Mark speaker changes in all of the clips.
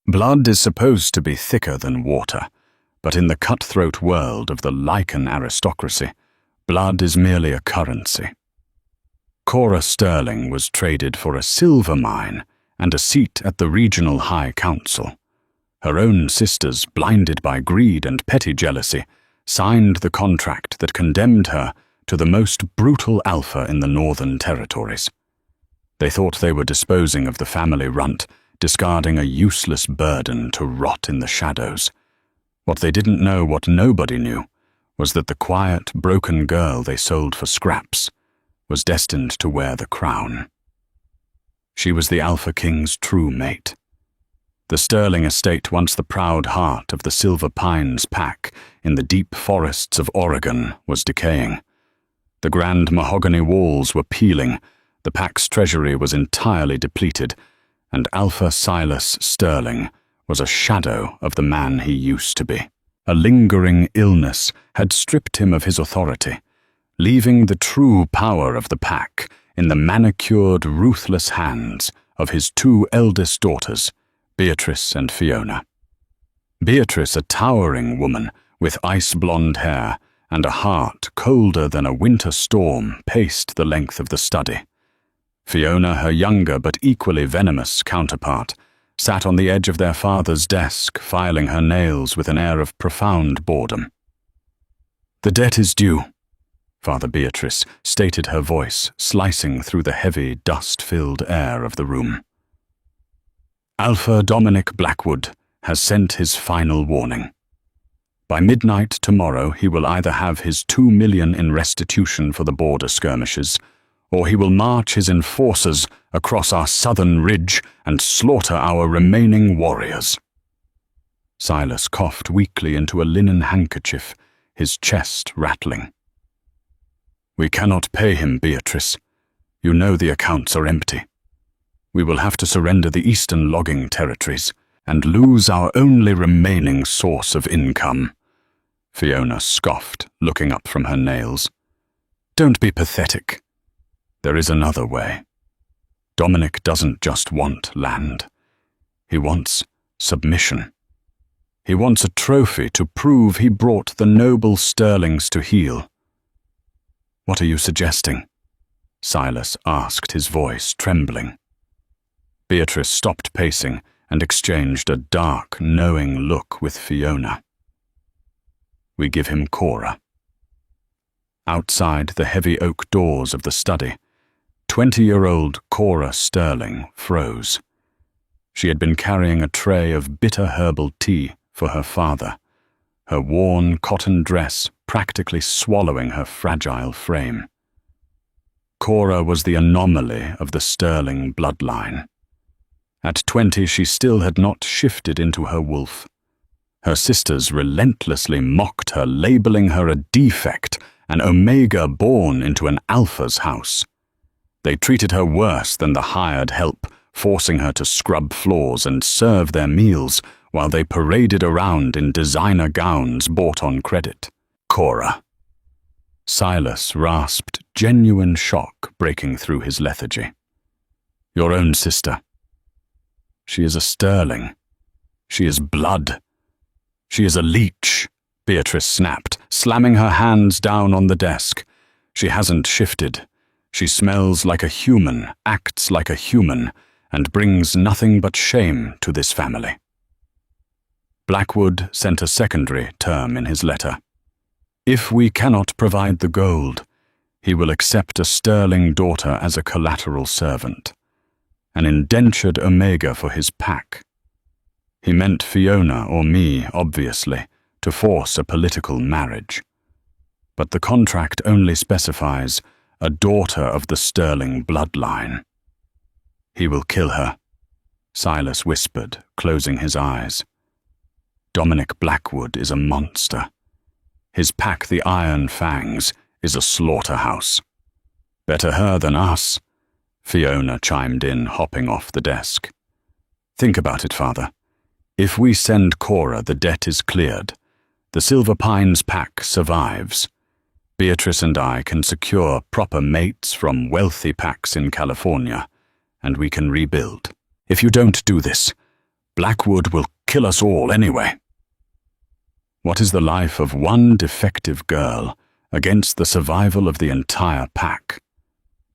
Speaker 1: Blood is supposed to be thicker than water, but in the cutthroat world of the lichen aristocracy, blood is merely a currency. Cora Sterling was traded for a silver mine and a seat at the regional high council. Her own sisters, blinded by greed and petty jealousy, signed the contract that condemned her to the most brutal alpha in the Northern Territories. They thought they were disposing of the family runt, discarding a useless burden to rot in the shadows. What they didn't know, what nobody knew, was that the quiet, broken girl they sold for scraps was destined to wear the crown. She was the Alpha King's true mate. The Sterling estate, once the proud heart of the Silver Pines pack in the deep forests of Oregon, was decaying. The grand mahogany walls were peeling, the pack's treasury was entirely depleted, and Alpha Silas Sterling was a shadow of the man he used to be. A lingering illness had stripped him of his authority, leaving the true power of the pack in the manicured, ruthless hands of his two eldest daughters, Beatrice and Fiona. Beatrice, a towering woman with ice-blonde hair and a heart colder than a winter storm, paced the length of the study. Fiona, her younger but equally venomous counterpart, sat on the edge of their father's desk, filing her nails with an air of profound boredom. "The debt is due," Father Beatrice stated, her voice slicing through the heavy, dust-filled air of the room. "Alpha Dominic Blackwood has sent his final warning. By midnight tomorrow he will either have his 2 million in restitution for the border skirmishes, or he will march his enforcers across our southern ridge and slaughter our remaining warriors." Silas coughed weakly into a linen handkerchief, his chest rattling. "We cannot pay him, Beatrice. You know the accounts are empty. We will have to surrender the eastern logging territories and lose our only remaining source of income." Fiona scoffed, looking up from her nails. "Don't be pathetic. There is another way. Dominic doesn't just want land. He wants submission. He wants a trophy to prove he brought the noble Sterlings to heel." "What are you suggesting?" Silas asked, his voice trembling. Beatrice stopped pacing and exchanged a dark, knowing look with Fiona. "We give him Cora." Outside the heavy oak doors of the study, 20-year-old Cora Sterling froze. She had been carrying a tray of bitter herbal tea for her father, her worn cotton dress practically swallowing her fragile frame. Cora was the anomaly of the Sterling bloodline. At 20, she still had not shifted into her wolf. Her sisters relentlessly mocked her, labeling her a defect, an omega born into an alpha's house. They treated her worse than the hired help, forcing her to scrub floors and serve their meals while they paraded around in designer gowns bought on credit. Cora. Silas rasped, genuine shock breaking through his lethargy. "Your own sister. She is a Sterling. She is blood. She is a leech," Beatrice snapped, slamming her hands down on the desk. "She hasn't shifted. She smells like a human, acts like a human, and brings nothing but shame to this family." Blackwood sent a secondary term in his letter. "If we cannot provide the gold, he will accept a Sterling daughter as a collateral servant, an indentured omega for his pack." He meant Fiona or me, obviously, to force a political marriage. But the contract only specifies a daughter of the Sterling bloodline. "He will kill her," Silas whispered, closing his eyes. "Dominic Blackwood is a monster. His pack, the Iron Fangs, is a slaughterhouse. Better her than us," Fiona chimed in, hopping off the desk. "Think about it, Father. If we send Cora, the debt is cleared. The Silver Pines pack survives. Beatrice and I can secure proper mates from wealthy packs in California, and we can rebuild. If you don't do this, Blackwood will kill us all anyway. What is the life of one defective girl against the survival of the entire pack?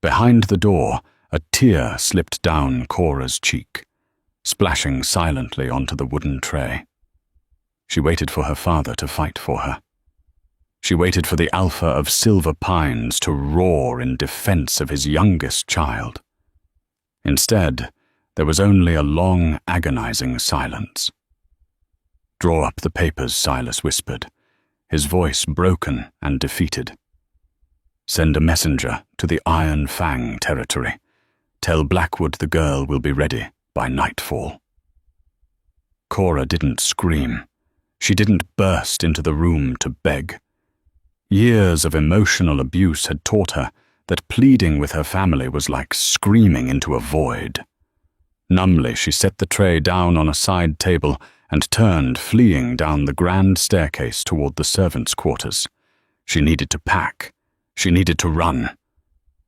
Speaker 1: Behind the door, a tear slipped down Cora's cheek, splashing silently onto the wooden tray. She waited for her father to fight for her. She waited for the Alpha of Silver Pines to roar in defense of his youngest child. Instead, there was only a long, agonizing silence. "Draw up the papers," Silas whispered, his voice broken and defeated. "Send a messenger to the Iron Fang territory. Tell Blackwood the girl will be ready by nightfall." Cora didn't scream. She didn't burst into the room to beg. Years of emotional abuse had taught her that pleading with her family was like screaming into a void. Numbly, she set the tray down on a side table and turned, fleeing down the grand staircase toward the servants' quarters. She needed to pack. She needed to run.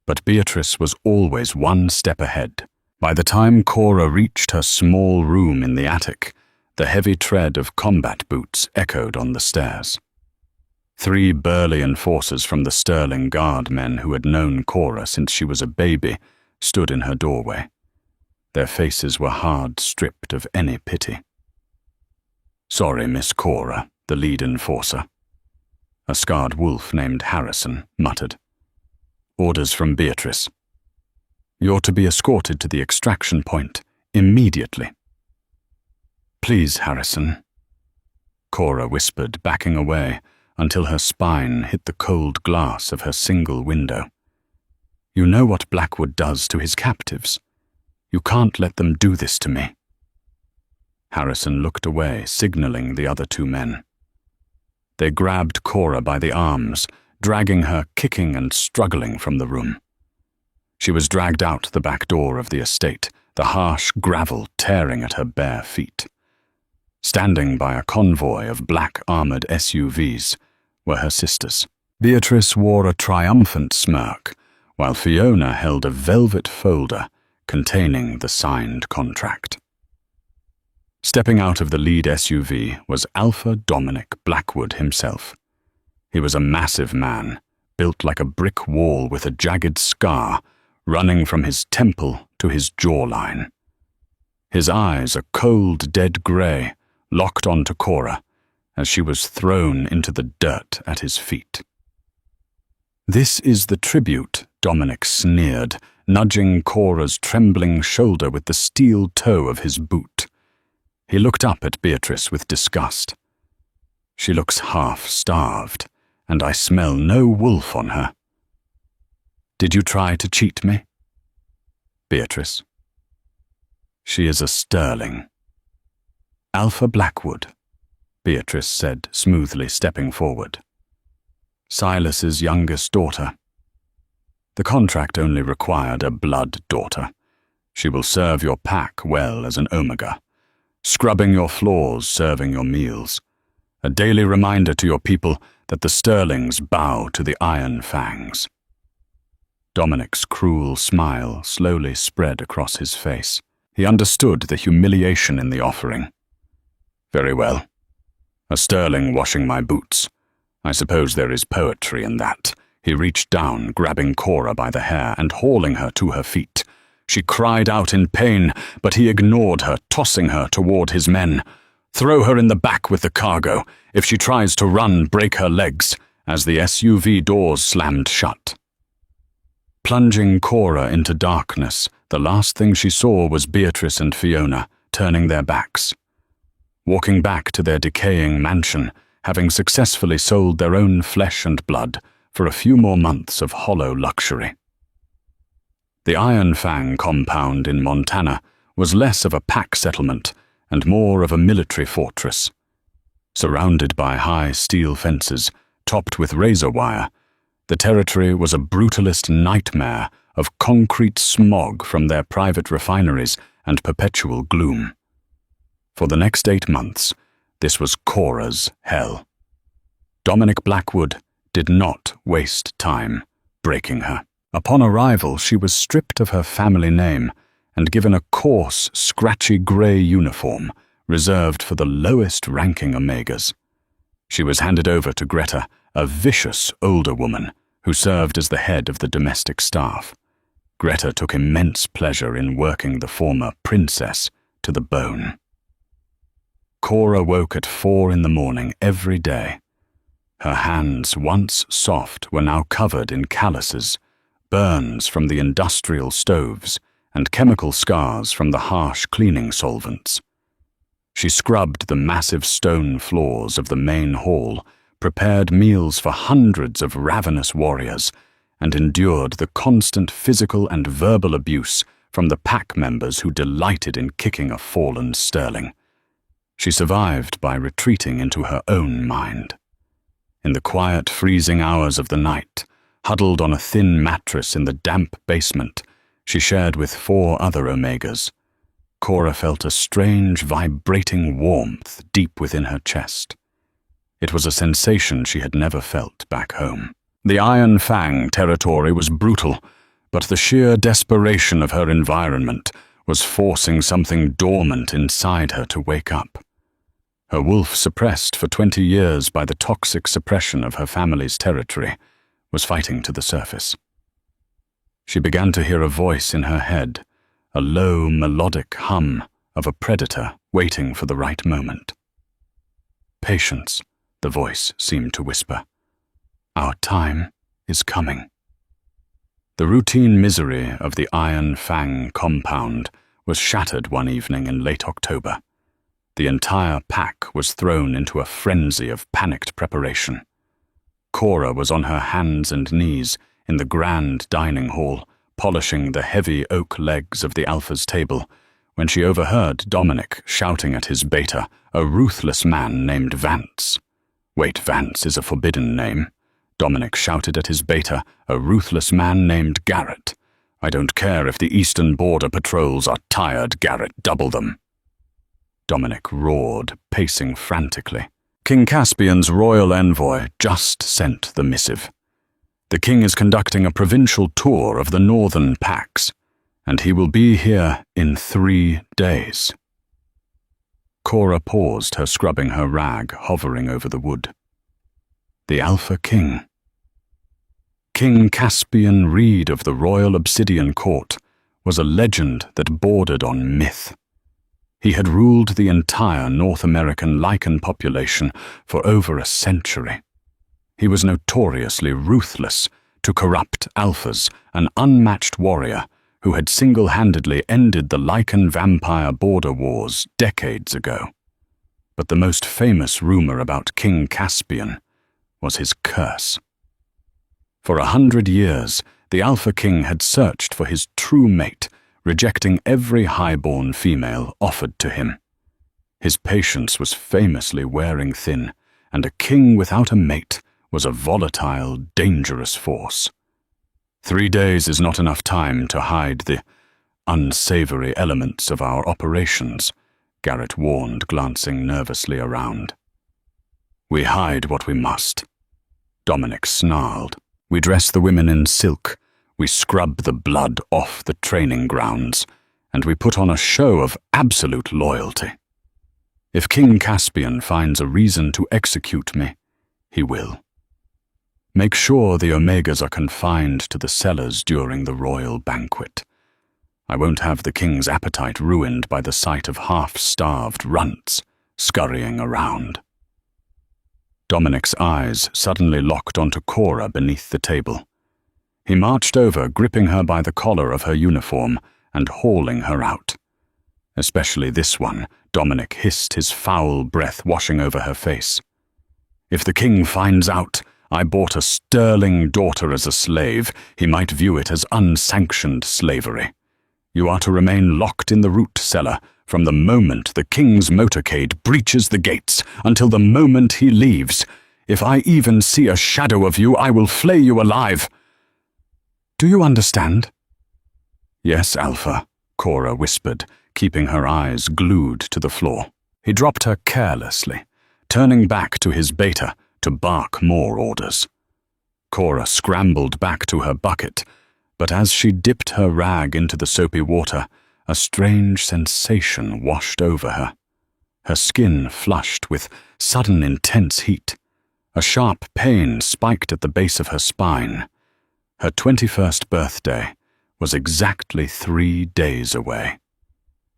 Speaker 1: But Beatrice was always one step ahead. By the time Cora reached her small room in the attic, the heavy tread of combat boots echoed on the stairs. 3 burly enforcers from the Sterling Guard men who had known Cora since she was a baby stood in her doorway. Their faces were hard stripped of any pity. "Sorry, Miss Cora," the lead enforcer, a scarred wolf named Harrison, muttered. "Orders from Beatrice. You're to be escorted to the extraction point immediately." "Please, Harrison," Cora whispered, backing away until her spine hit the cold glass of her single window. "You know what Blackwood does to his captives. You can't let them do this to me." Harrison looked away, signaling the other 2 men. They grabbed Cora by the arms, dragging her kicking and struggling from the room. She was dragged out the back door of the estate, the harsh gravel tearing at her bare feet. Standing by a convoy of black-armored SUVs were her sisters. Beatrice wore a triumphant smirk, while Fiona held a velvet folder containing the signed contract. Stepping out of the lead SUV was Alpha Dominic Blackwood himself. He was a massive man, built like a brick wall with a jagged scar running from his temple to his jawline. His eyes, a cold, dead grey, locked onto Cora as she was thrown into the dirt at his feet. "This is the tribute," Dominic sneered, nudging Cora's trembling shoulder with the steel toe of his boot. He looked up at Beatrice with disgust. "She looks half-starved, and I smell no wolf on her." "Did you try to cheat me?" "Beatrice. She is a sterling." "Alpha Blackwood," Beatrice said smoothly, stepping forward. "Silas's youngest daughter. The contract only required a blood daughter. She will serve your pack well as an omega, scrubbing your floors, serving your meals. A daily reminder to your people that the Sterlings bow to the Iron Fangs." Dominic's cruel smile slowly spread across his face. He understood the humiliation in the offering. "Very well. A sterling washing my boots. I suppose there is poetry in that." He reached down, grabbing Cora by the hair and hauling her to her feet. She cried out in pain, but he ignored her, tossing her toward his men. "Throw her in the back with the cargo. If she tries to run, break her legs," as the SUV doors slammed shut. Plunging Cora into darkness, the last thing she saw was Beatrice and Fiona turning their backs. Walking back to their decaying mansion, having successfully sold their own flesh and blood for a few more months of hollow luxury. The Iron Fang compound in Montana was less of a pack settlement and more of a military fortress. Surrounded by high steel fences, topped with razor wire, the territory was a brutalist nightmare of concrete smog from their private refineries and perpetual gloom. For the next 8 months, this was Cora's hell. Dominic Blackwood did not waste time breaking her. Upon arrival, she was stripped of her family name and given a coarse, scratchy grey uniform reserved for the lowest-ranking Omegas. She was handed over to Greta, a vicious older woman who served as the head of the domestic staff. Greta took immense pleasure in working the former princess to the bone. Cora woke at 4 in the morning every day. Her hands, once soft, were now covered in calluses, burns from the industrial stoves, and chemical scars from the harsh cleaning solvents. She scrubbed the massive stone floors of the main hall, prepared meals for hundreds of ravenous warriors, and endured the constant physical and verbal abuse from the pack members who delighted in kicking a fallen sterling. She survived by retreating into her own mind. In the quiet, freezing hours of the night, huddled on a thin mattress in the damp basement, she shared with 4 other Omegas. Cora felt a strange, vibrating warmth deep within her chest. It was a sensation she had never felt back home. The Iron Fang territory was brutal, but the sheer desperation of her environment was forcing something dormant inside her to wake up. Her wolf, suppressed for 20 years by the toxic suppression of her family's territory, was fighting to the surface. She began to hear a voice in her head, a low, melodic hum of a predator waiting for the right moment. "Patience," the voice seemed to whisper. "Our time is coming." The routine misery of the Iron Fang compound was shattered one evening in late October. The entire pack was thrown into a frenzy of panicked preparation. Cora was on her hands and knees in the grand dining hall, polishing the heavy oak legs of the Alpha's table, when she overheard Dominic shouting at his beta, a ruthless man named Vance. Wait, Vance is a forbidden name. Dominic shouted at his beta, a ruthless man named Garrett. "I don't care if the eastern border patrols are tired, Garrett, double them." Dominic roared, pacing frantically. King Caspian's royal envoy just sent the missive. The king is conducting a provincial tour of the northern packs, and he will be here in 3 days. Cora paused, her scrubbing her rag hovering over the wood. The Alpha King. King Caspian Reed of the Royal Obsidian Court was a legend that bordered on myth. He had ruled the entire North American lichen population for over a century. He was notoriously ruthless to corrupt alphas, an unmatched warrior who had single-handedly ended the lichen vampire border wars decades ago. But the most famous rumor about King Caspian was his curse. For 100 years, the Alpha King had searched for his true mate, rejecting every highborn female offered to him. His patience was famously wearing thin, and a king without a mate was a volatile, dangerous force. 3 days is not enough time to hide the unsavory elements of our operations, Garrett warned, glancing nervously around. "We hide what we must," Dominic snarled. "We dress the women in silk, we scrub the blood off the training grounds, and we put on a show of absolute loyalty. If King Caspian finds a reason to execute me, he will. Make sure the Omegas are confined to the cellars during the royal banquet. I won't have the king's appetite ruined by the sight of half-starved runts scurrying around." Dominic's eyes suddenly locked onto Cora beneath the table. He marched over, gripping her by the collar of her uniform and hauling her out. Especially this one, Dominic hissed, his foul breath washing over her face. "If the king finds out I bought a sterling daughter as a slave, he might view it as unsanctioned slavery. You are to remain locked in the root cellar from the moment the king's motorcade breaches the gates until the moment he leaves. If I even see a shadow of you, I will flay you alive. Do you understand?" "Yes, Alpha," Cora whispered, keeping her eyes glued to the floor. He dropped her carelessly, turning back to his beta to bark more orders. Cora scrambled back to her bucket, but as she dipped her rag into the soapy water, a strange sensation washed over her. her skin flushed with sudden intense heat. A sharp pain spiked at the base of her spine. Her 21st birthday was exactly 3 days away.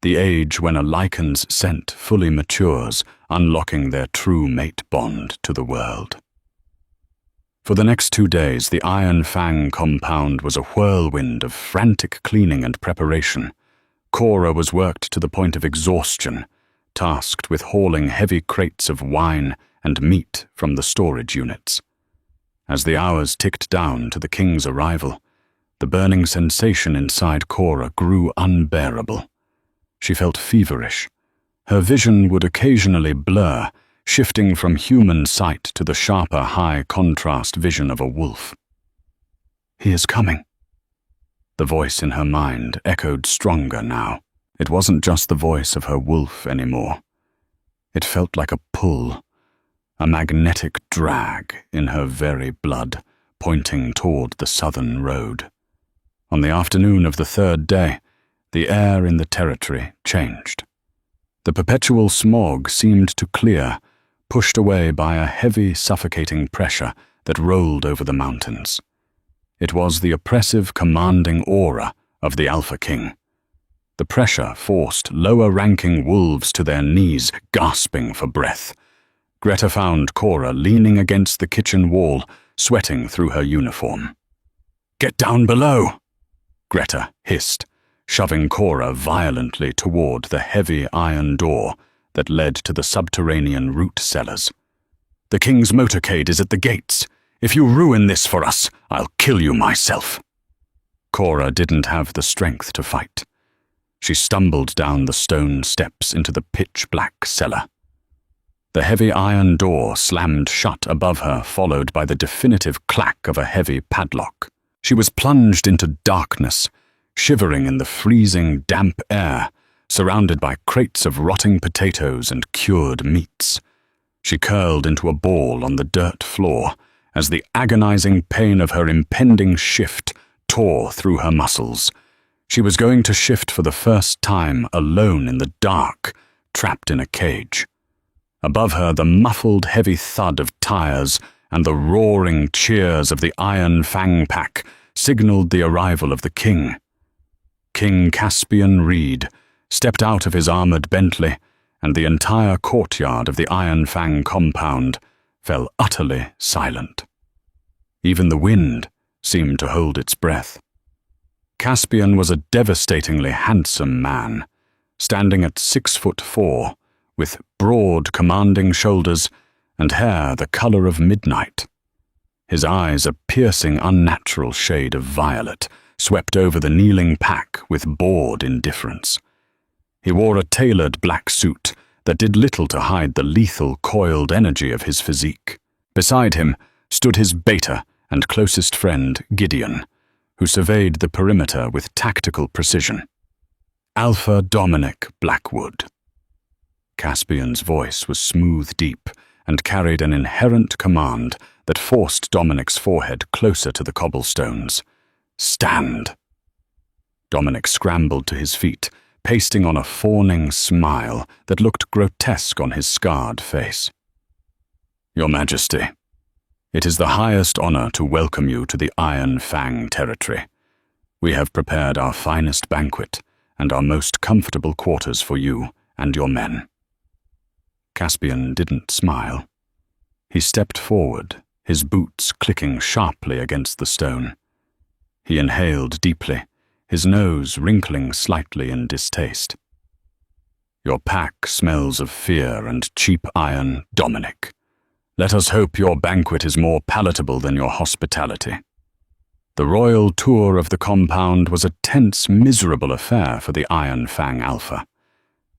Speaker 1: The age when a lichen's scent fully matures, unlocking their true mate bond to the world. For the next 2 days, the Iron Fang compound was a whirlwind of frantic cleaning and preparation. Cora was worked to the point of exhaustion, tasked with hauling heavy crates of wine and meat from the storage units. As the hours ticked down to the king's arrival, the burning sensation inside Cora grew unbearable. She felt feverish. Her vision would occasionally blur, shifting from human sight to the sharper high-contrast vision of a wolf. "He is coming." The voice in her mind echoed stronger now. It wasn't just the voice of her wolf anymore. It felt like a pull, a magnetic drag in her very blood, pointing toward the southern road. On the afternoon of the 3rd day, the air in the territory changed. The perpetual smog seemed to clear, pushed away by a heavy, suffocating pressure that rolled over the mountains. It was the oppressive, commanding aura of the Alpha King. The pressure forced lower-ranking wolves to their knees, gasping for breath. Greta found Cora leaning against the kitchen wall, sweating through her uniform. "Get down below!" Greta hissed, shoving Cora violently toward the heavy iron door that led to the subterranean root cellars. "The king's motorcade is at the gates. If you ruin this for us, I'll kill you myself." Cora didn't have the strength to fight. She stumbled down the stone steps into the pitch-black cellar. The heavy iron door slammed shut above her, followed by the definitive clack of a heavy padlock. She was plunged into darkness, shivering in the freezing, damp air, surrounded by crates of rotting potatoes and cured meats. She curled into a ball on the dirt floor as the agonizing pain of her impending shift tore through her muscles. She was going to shift for the first time alone in the dark, trapped in a cage. Above her, the muffled, heavy thud of tires and the roaring cheers of the Iron Fang pack signaled the arrival of the king. King Caspian Reed stepped out of his armored Bentley, and the entire courtyard of the Iron Fang compound fell utterly silent. Even the wind seemed to hold its breath. Caspian was a devastatingly handsome man, standing at 6'4", with broad, commanding shoulders and hair the color of midnight. His eyes, a piercing, unnatural shade of violet, swept over the kneeling pack with bored indifference. He wore a tailored black suit that did little to hide the lethal, coiled energy of his physique. Beside him stood his beta and closest friend, Gideon, who surveyed the perimeter with tactical precision. Alpha Dominic Blackwood. Caspian's voice was smooth deep and carried an inherent command that forced Dominic's forehead closer to the cobblestones. "Stand!" Dominic scrambled to his feet, pasting on a fawning smile that looked grotesque on his scarred face. "Your Majesty, it is the highest honor to welcome you to the Iron Fang territory. We have prepared our finest banquet and our most comfortable quarters for you and your men." Caspian didn't smile. He stepped forward, his boots clicking sharply against the stone. He inhaled deeply, his nose wrinkling slightly in distaste. "Your pack smells of fear and cheap iron, Dominic. Let us hope your banquet is more palatable than your hospitality." The royal tour of the compound was a tense, miserable affair for the Iron Fang Alpha.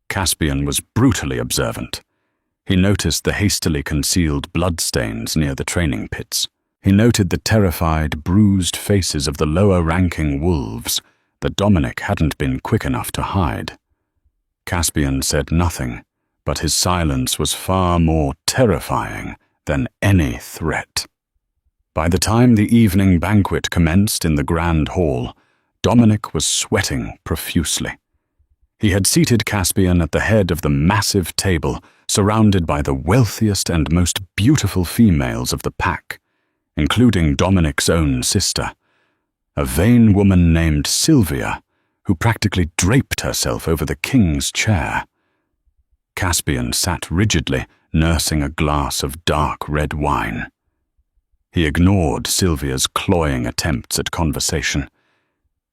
Speaker 1: Caspian was brutally observant. He noticed the hastily concealed bloodstains near the training pits. He noted the terrified, bruised faces of the lower-ranking wolves that Dominic hadn't been quick enough to hide. Caspian said nothing, but his silence was far more terrifying than any threat. By the time the evening banquet commenced in the grand hall, Dominic was sweating profusely. He had seated Caspian at the head of the massive table, surrounded by the wealthiest and most beautiful females of the pack, including Dominic's own sister, a vain woman named Sylvia, who practically draped herself over the king's chair. Caspian sat rigidly, nursing a glass of dark red wine. He ignored Sylvia's cloying attempts at conversation.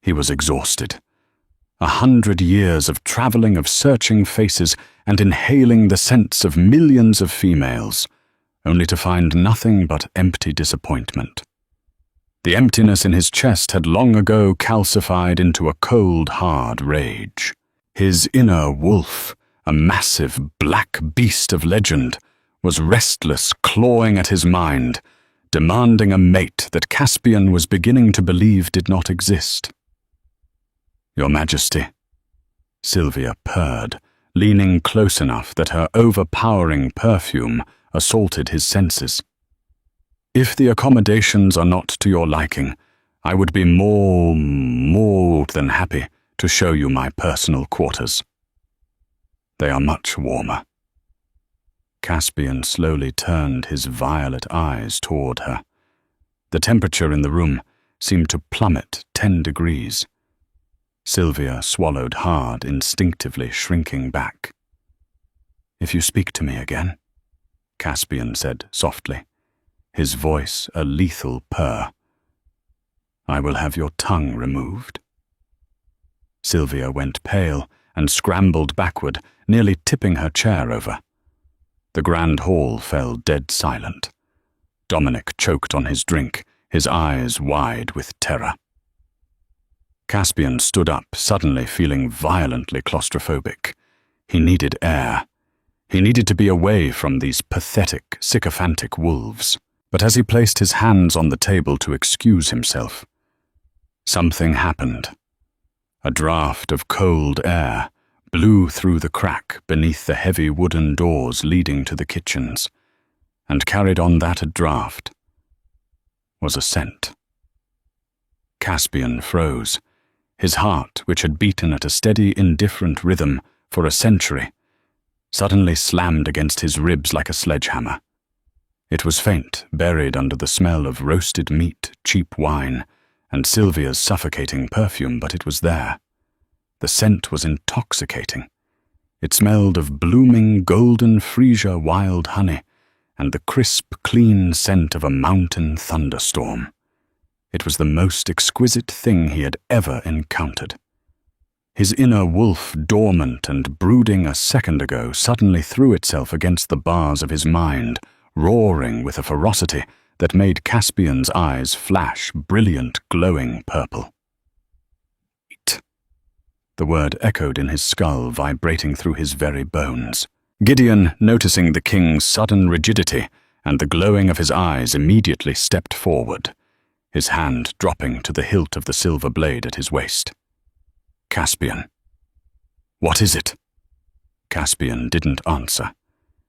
Speaker 1: He was exhausted. 100 years of traveling, of searching faces, and inhaling the scents of millions of females, only to find nothing but empty disappointment. The emptiness in his chest had long ago calcified into a cold, hard rage. His inner wolf, a massive black beast of legend, was restless, clawing at his mind, demanding a mate that Caspian was beginning to believe did not exist. "Your Majesty," Sylvia purred, leaning close enough that her overpowering perfume assaulted his senses. "If the accommodations are not to your liking, I would be more than happy to show you my personal quarters. They are much warmer." Caspian slowly turned his violet eyes toward her. The temperature in the room seemed to plummet 10 degrees. Sylvia swallowed hard, instinctively shrinking back. "If you speak to me again," Caspian said softly, his voice a lethal purr, "I will have your tongue removed." Sylvia went pale and scrambled backward, nearly tipping her chair over. The grand hall fell dead silent. Dominic choked on his drink, his eyes wide with terror. Caspian stood up, suddenly feeling violently claustrophobic. He needed air. He needed to be away from these pathetic, sycophantic wolves. But as he placed his hands on the table to excuse himself, something happened. A draught of cold air blew through the crack beneath the heavy wooden doors leading to the kitchens, and carried on that draught was a scent. Caspian froze. His heart, which had beaten at a steady, indifferent rhythm for a century, suddenly slammed against his ribs like a sledgehammer. It was faint, buried under the smell of roasted meat, cheap wine, and Sylvia's suffocating perfume, but it was there. The scent was intoxicating. It smelled of blooming golden Frisia wild honey and the crisp, clean scent of a mountain thunderstorm. It was the most exquisite thing he had ever encountered. His inner wolf, dormant and brooding a second ago, suddenly threw itself against the bars of his mind, roaring with a ferocity that made Caspian's eyes flash brilliant, glowing purple. "Eat." The word echoed in his skull, vibrating through his very bones. Gideon, noticing the king's sudden rigidity and the glowing of his eyes, immediately stepped forward, his hand dropping to the hilt of the silver blade at his waist. "Caspian." "What is it?" Caspian didn't answer.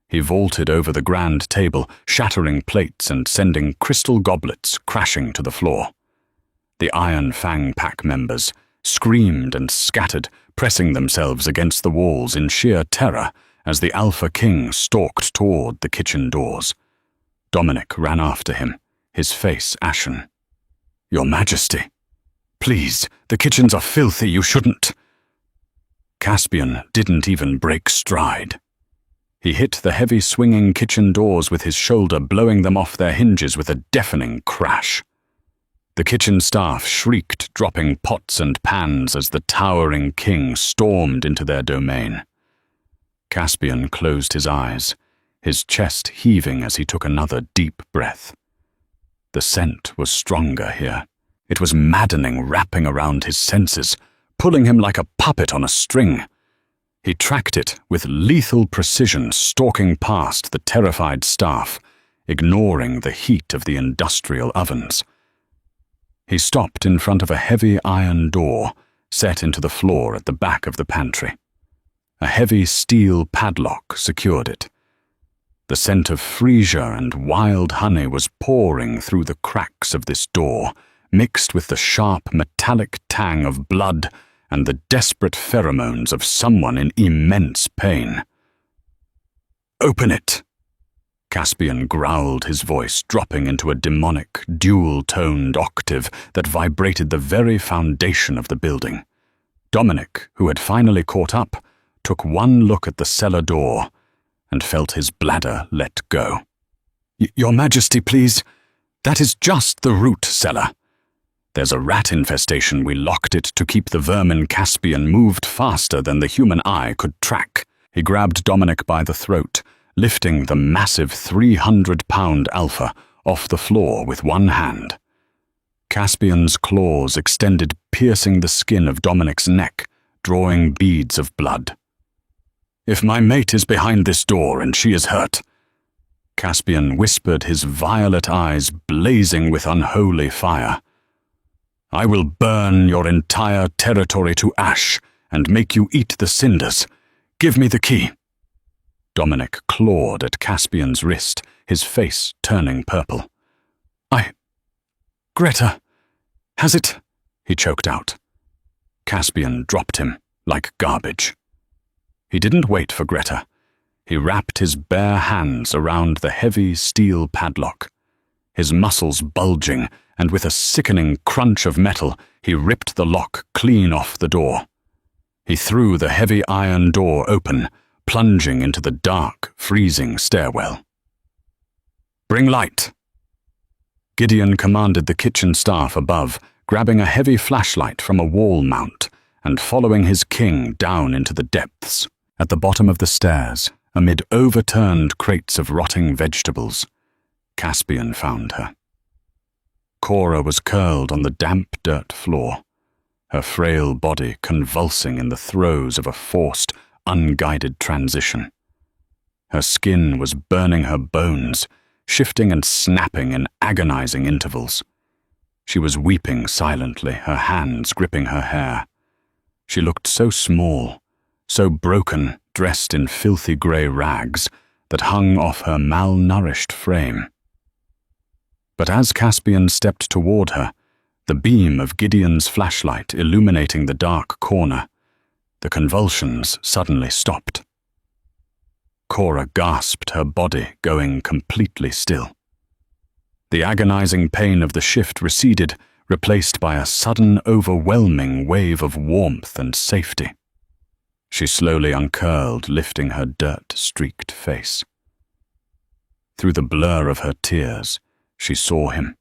Speaker 1: He vaulted over the grand table, shattering plates and sending crystal goblets crashing to the floor. The Iron Fang pack members screamed and scattered, pressing themselves against the walls in sheer terror as the Alpha King stalked toward the kitchen doors. Dominic ran after him, his face ashen. "Your Majesty, please, the kitchens are filthy, you shouldn't." Caspian didn't even break stride. He hit the heavy swinging kitchen doors with his shoulder, blowing them off their hinges with a deafening crash. The kitchen staff shrieked, dropping pots and pans as the towering king stormed into their domain. Caspian closed his eyes, his chest heaving as he took another deep breath. The scent was stronger here. It was maddening, wrapping around his senses, pulling him like a puppet on a string. He tracked it with lethal precision, stalking past the terrified staff, ignoring the heat of the industrial ovens. He stopped in front of a heavy iron door set into the floor at the back of the pantry. A heavy steel padlock secured it. The scent of Frisia and wild honey was pouring through the cracks of this door, mixed with the sharp metallic tang of blood and the desperate pheromones of someone in immense pain. "Open it!" Caspian growled, his voice dropping into a demonic, dual-toned octave that vibrated the very foundation of the building. Dominic, who had finally caught up, took one look at the cellar door and felt his bladder let go. "Your Majesty, please. That is just the root cellar. There's a rat infestation. We locked it to keep the vermin. Caspian moved faster than the human eye could track. He grabbed Dominic by the throat, lifting the massive 300-pound alpha off the floor with one hand. Caspian's claws extended, piercing the skin of Dominic's neck, drawing beads of blood. "If my mate is behind this door and she is hurt," Caspian whispered, his violet eyes blazing with unholy fire, "I will burn your entire territory to ash and make you eat the cinders. Give me the key." Dominic clawed at Caspian's wrist, his face turning purple. Greta, has it?" he choked out. Caspian dropped him like garbage. He didn't wait for Greta. He wrapped his bare hands around the heavy steel padlock. His muscles bulging, and with a sickening crunch of metal, he ripped the lock clean off the door. He threw the heavy iron door open, plunging into the dark, freezing stairwell. "Bring light." Gideon commanded the kitchen staff above, grabbing a heavy flashlight from a wall mount and following his king down into the depths. At the bottom of the stairs, amid overturned crates of rotting vegetables, Caspian found her. Cora was curled on the damp dirt floor, her frail body convulsing in the throes of a forced, unguided transition. Her skin was burning her bones, shifting and snapping in agonizing intervals. She was weeping silently, her hands gripping her hair. She looked so small, so broken, dressed in filthy grey rags that hung off her malnourished frame. But as Caspian stepped toward her, the beam of Gideon's flashlight illuminating the dark corner, the convulsions suddenly stopped. Cora gasped, her body going completely still. The agonizing pain of the shift receded, replaced by a sudden, overwhelming wave of warmth and safety. She slowly uncurled, lifting her dirt-streaked face. Through the blur of her tears, she saw him.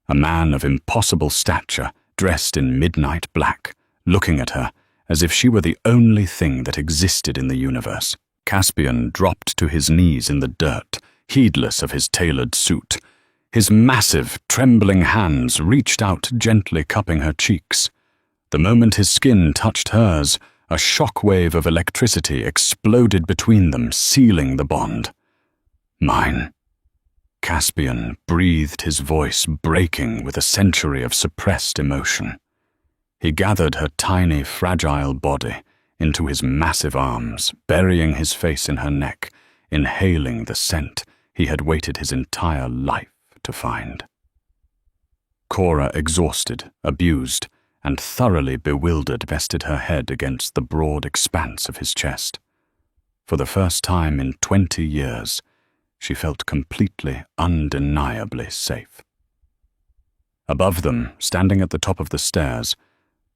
Speaker 1: A man of impossible stature, dressed in midnight black, looking at her as if she were the only thing that existed in the universe. Caspian dropped to his knees in the dirt, heedless of his tailored suit. His massive, trembling hands reached out, gently cupping her cheeks. The moment his skin touched hers, a shockwave of electricity exploded between them, sealing the bond. "Mine." Caspian breathed, his voice breaking with a century of suppressed emotion. He gathered her tiny, fragile body into his massive arms, burying his face in her neck, inhaling the scent he had waited his entire life to find. Cora, exhausted, abused, and thoroughly bewildered, rested her head against the broad expanse of his chest. For the first time in 20 years, she felt completely, undeniably safe. Above them, standing at the top of the stairs,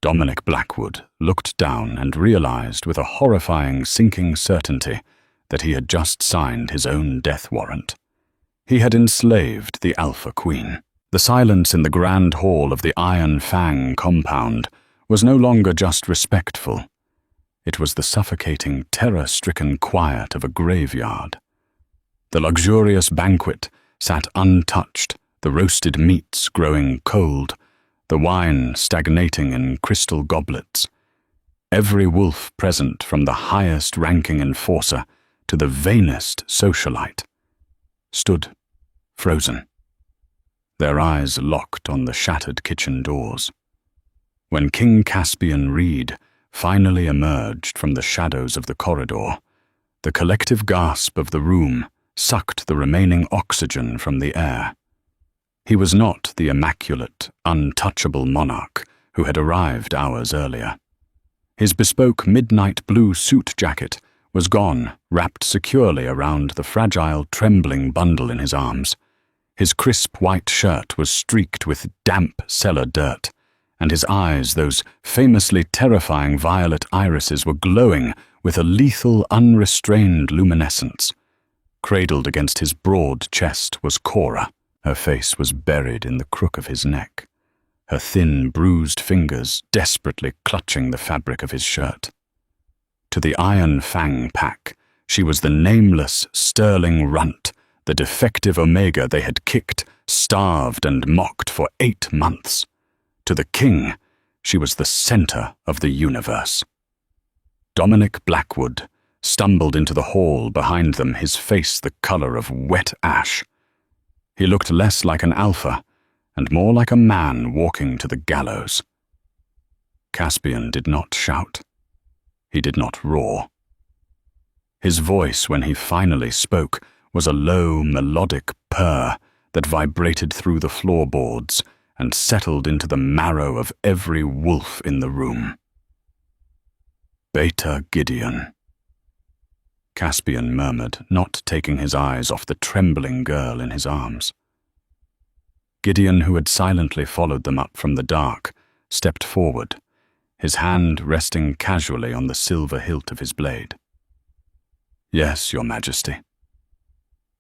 Speaker 1: Dominic Blackwood looked down and realized with a horrifying, sinking certainty that he had just signed his own death warrant. He had enslaved the Alpha Queen. The silence in the grand hall of the Iron Fang compound was no longer just respectful. It was the suffocating, terror-stricken quiet of a graveyard. The luxurious banquet sat untouched, the roasted meats growing cold, the wine stagnating in crystal goblets. Every wolf present, from the highest-ranking enforcer to the vainest socialite, stood frozen, their eyes locked on the shattered kitchen doors. When King Caspian Reed finally emerged from the shadows of the corridor, the collective gasp of the room sucked the remaining oxygen from the air. He was not the immaculate, untouchable monarch who had arrived hours earlier. His bespoke midnight blue suit jacket was gone, wrapped securely around the fragile, trembling bundle in his arms. His crisp white shirt was streaked with damp cellar dirt, and his eyes, those famously terrifying violet irises, were glowing with a lethal, unrestrained luminescence. Cradled against his broad chest was Cora. Her face was buried in the crook of his neck, her thin, bruised fingers desperately clutching the fabric of his shirt. To the Iron Fang pack, she was the nameless, sterling runt, the defective Omega they had kicked, starved, and mocked for 8 months. To the King, she was the center of the universe. Dominic Blackwood stumbled into the hall behind them, his face the color of wet ash. He looked less like an alpha and more like a man walking to the gallows. Caspian did not shout. He did not roar. His voice, when he finally spoke, was a low, melodic purr that vibrated through the floorboards and settled into the marrow of every wolf in the room. Beta Gideon. Caspian murmured, not taking his eyes off the trembling girl in his arms. Gideon, who had silently followed them up from the dark, stepped forward, his hand resting casually on the silver hilt of his blade. "Yes, Your Majesty."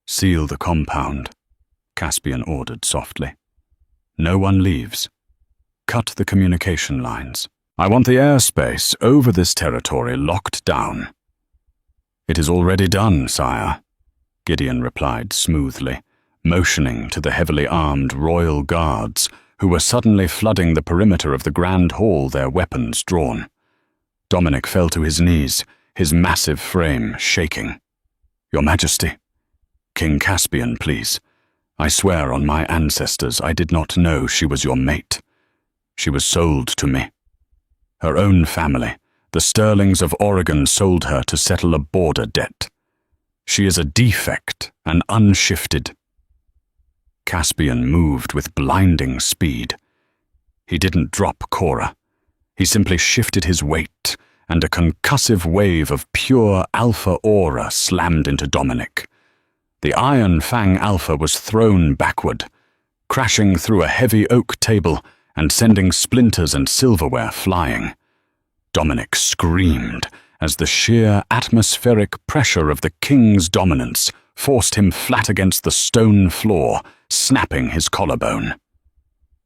Speaker 1: "Seal the compound," Caspian ordered softly. "No one leaves. Cut the communication lines. I want the airspace over this territory locked down." "It is already done, sire," Gideon replied smoothly, motioning to the heavily armed royal guards who were suddenly flooding the perimeter of the grand hall, their weapons drawn. Dominic fell to his knees, his massive frame shaking. "Your Majesty." "King Caspian, please. I swear on my ancestors I did not know she was your mate. She was sold to me. Her own family, the Sterlings of Oregon, sold her to settle a border debt. She is a defect, an unshifted." Caspian moved with blinding speed. He didn't drop Cora. He simply shifted his weight, and a concussive wave of pure alpha aura slammed into Dominic. The Iron Fang Alpha was thrown backward, crashing through a heavy oak table and sending splinters and silverware flying. Dominic screamed as the sheer atmospheric pressure of the King's dominance forced him flat against the stone floor, snapping his collarbone.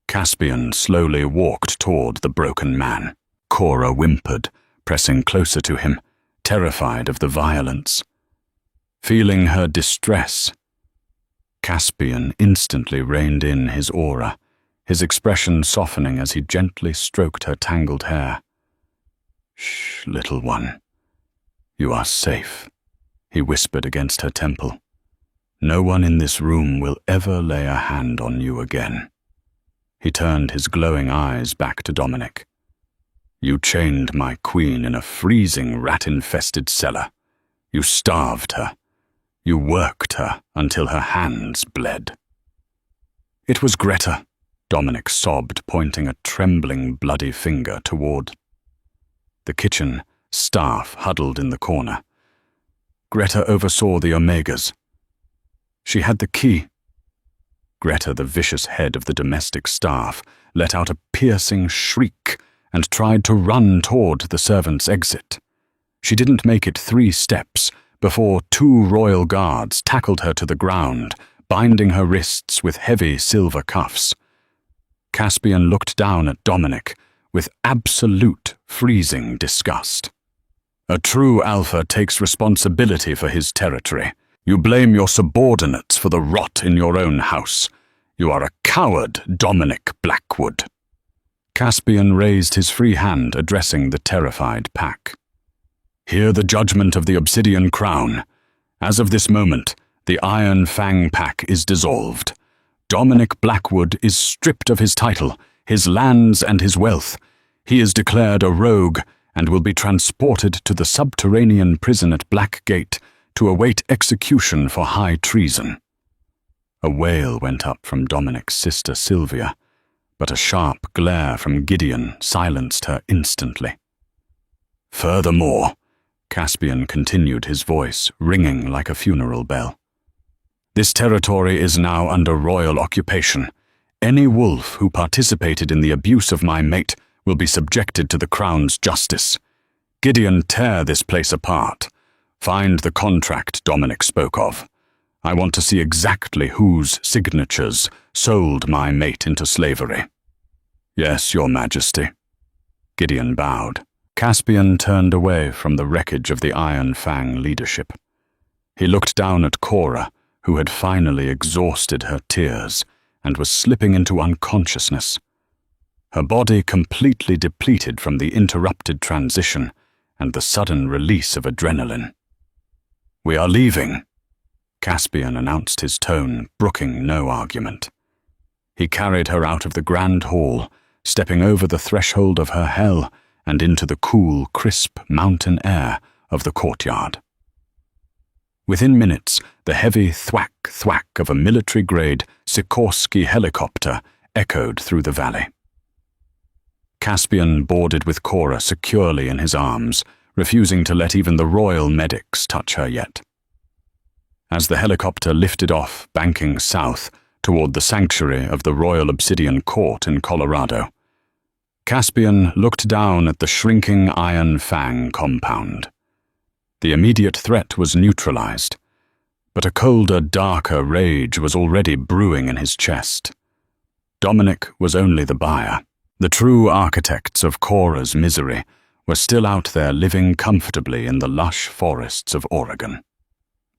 Speaker 1: Caspian slowly walked toward the broken man. Cora whimpered, pressing closer to him, terrified of the violence. Feeling her distress, Caspian instantly reined in his aura, his expression softening as he gently stroked her tangled hair. "Shh, little one. You are safe," he whispered against her temple. "No one in this room will ever lay a hand on you again." He turned his glowing eyes back to Dominic. "You chained my queen in a freezing, rat-infested cellar. You starved her. You worked her until her hands bled." "It was Greta," Dominic sobbed, pointing a trembling, bloody finger toward the kitchen staff huddled in the corner. "Greta oversaw the Omegas. She had the key." Greta, the vicious head of the domestic staff, let out a piercing shriek and tried to run toward the servants' exit. She didn't make it 3 steps before 2 royal guards tackled her to the ground, binding her wrists with heavy silver cuffs. Caspian looked down at Dominic with absolute freezing disgust. "A true alpha takes responsibility for his territory. You blame your subordinates for the rot in your own house. You are a coward, Dominic Blackwood." Caspian raised his free hand, addressing the terrified pack. "Hear the judgment of the Obsidian Crown. As of this moment, the Iron Fang pack is dissolved. Dominic Blackwood is stripped of his title, his lands and his wealth. He is declared a rogue and will be transported to the subterranean prison at Blackgate to await execution for high treason." A wail went up from Dominic's sister Sylvia, but a sharp glare from Gideon silenced her instantly. Furthermore, Caspian continued, his voice ringing like a funeral bell, this territory is now under royal occupation. Any wolf who participated in the abuse of my mate will be subjected to the crown's justice. Gideon, tear this place apart. Find the contract Dominic spoke of. I want to see exactly whose signatures sold my mate into slavery. Yes, Your Majesty. Gideon bowed. Caspian turned away from the wreckage of the Iron Fang leadership. He looked down at Cora, who had finally exhausted her tears and was slipping into unconsciousness. Her body completely depleted from the interrupted transition and the sudden release of adrenaline. We are leaving, Caspian announced, his tone brooking no argument. He carried her out of the grand hall, stepping over the threshold of her hell and into the cool, crisp mountain air of the courtyard. Within minutes, the heavy thwack-thwack of a military-grade Sikorsky helicopter echoed through the valley. Caspian boarded with Cora securely in his arms, refusing to let even the royal medics touch her yet. As the helicopter lifted off, banking south toward the sanctuary of the Royal Obsidian Court in Colorado, Caspian looked down at the shrinking Iron Fang compound. The immediate threat was neutralized, but a colder, darker rage was already brewing in his chest. Dominic was only the buyer. The true architects of Cora's misery were still out there living comfortably in the lush forests of Oregon.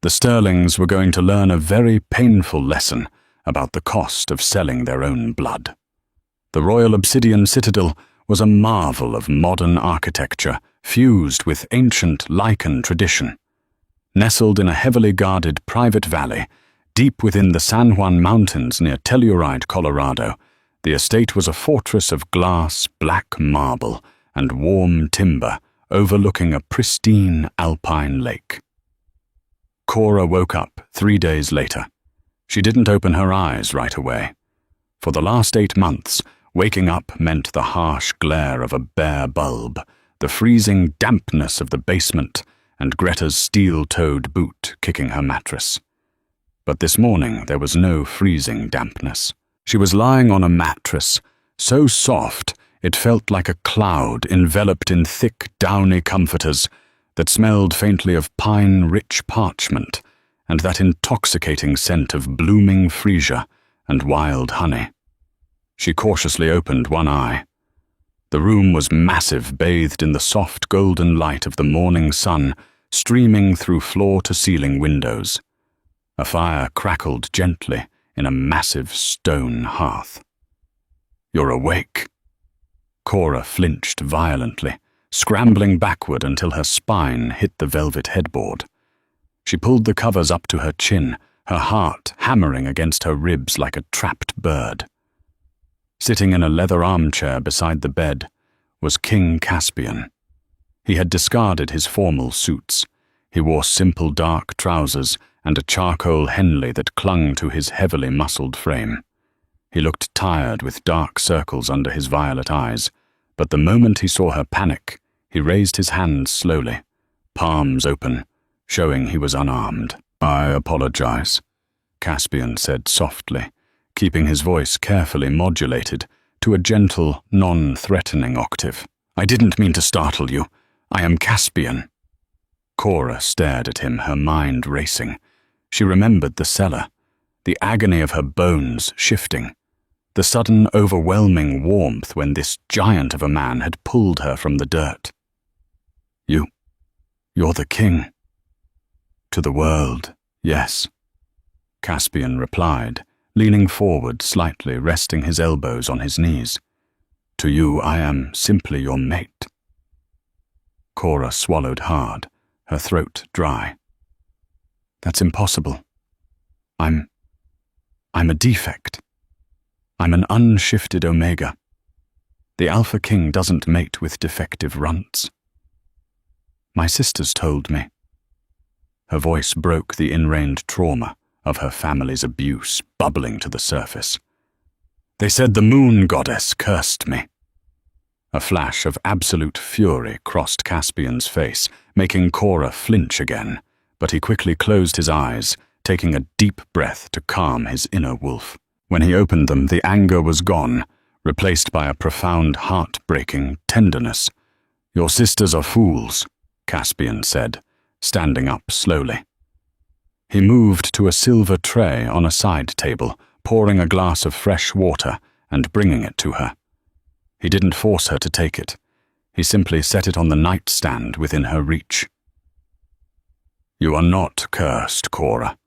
Speaker 1: The Sterlings were going to learn a very painful lesson about the cost of selling their own blood. The Royal Obsidian Citadel was a marvel of modern architecture fused with ancient lichen tradition. Nestled in a heavily guarded private valley, deep within the San Juan Mountains near Telluride, Colorado, the estate was a fortress of glass, black marble, and warm timber overlooking a pristine alpine lake. Cora woke up 3 days later. She didn't open her eyes right away. For the last 8 months, waking up meant the harsh glare of a bare bulb, the freezing dampness of the basement, and Greta's steel-toed boot kicking her mattress. But this morning there was no freezing dampness. She was lying on a mattress, so soft it felt like a cloud enveloped in thick, downy comforters that smelled faintly of pine-rich parchment and that intoxicating scent of blooming freesia and wild honey. She cautiously opened one eye. The room was massive, bathed in the soft golden light of the morning sun streaming through floor-to-ceiling windows. A fire crackled gently in a massive stone hearth. You're awake. Cora flinched violently, scrambling backward until her spine hit the velvet headboard. She pulled the covers up to her chin, her heart hammering against her ribs like a trapped bird. Sitting in a leather armchair beside the bed was King Caspian. He had discarded his formal suits. He wore simple dark trousers and a charcoal Henley that clung to his heavily muscled frame. He looked tired with dark circles under his violet eyes, but the moment he saw her panic, he raised his hands slowly, palms open, showing he was unarmed. I apologize, Caspian said softly, keeping his voice carefully modulated to a gentle, non-threatening octave. I didn't mean to startle you. I am Caspian. Cora stared at him, her mind racing. She remembered the cellar, the agony of her bones shifting, the sudden overwhelming warmth when this giant of a man had pulled her from the dirt. You're the king. To the world, yes, Caspian replied, leaning forward slightly, resting his elbows on his knees. To you, I am simply your mate. Cora swallowed hard, her throat dry. That's impossible. I'm a defect. I'm an unshifted omega. The Alpha King doesn't mate with defective runts. My sisters told me. Her voice broke the ingrained trauma of her family's abuse bubbling to the surface. They said the moon goddess cursed me. A flash of absolute fury crossed Caspian's face, making Cora flinch again, but he quickly closed his eyes, taking a deep breath to calm his inner wolf. When he opened them, the anger was gone, replaced by a profound, heart-breaking tenderness. "Your sisters are fools," Caspian said, standing up slowly. He moved to a silver tray on a side table, pouring a glass of fresh water and bringing it to her. He didn't force her to take it. He simply set it on the nightstand within her reach. "You are not cursed, Cora.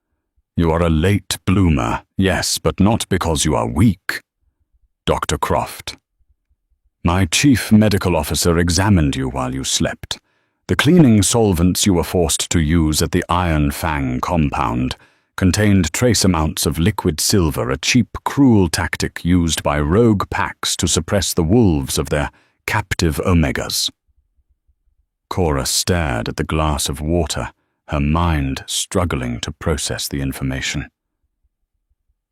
Speaker 1: You are a late bloomer, yes, but not because you are weak. Dr. Croft. My chief medical officer examined you while you slept. The cleaning solvents you were forced to use at the Fang compound contained trace amounts of liquid silver, a cheap, cruel tactic used by rogue packs to suppress the wolves of their captive omegas." Cora stared at the glass of water, her mind struggling to process the information.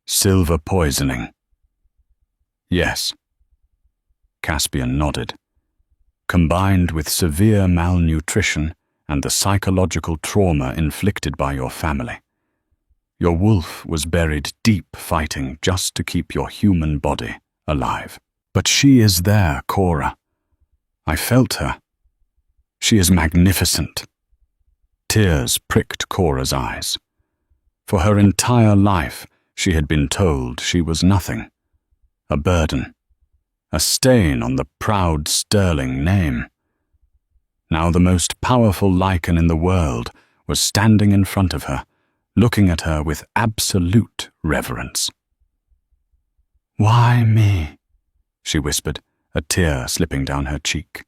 Speaker 1: "Silver poisoning." "Yes." Caspian nodded. "Combined with severe malnutrition and the psychological trauma inflicted by your family. Your wolf was buried deep fighting just to keep your human body alive. But she is there, Cora. I felt her. She is magnificent." Tears pricked Cora's eyes. For her entire life, she had been told she was nothing. A burden. A stain on the proud sterling name. Now the most powerful Lycan in the world was standing in front of her, looking at her with absolute reverence. "Why me?" she whispered, a tear slipping down her cheek.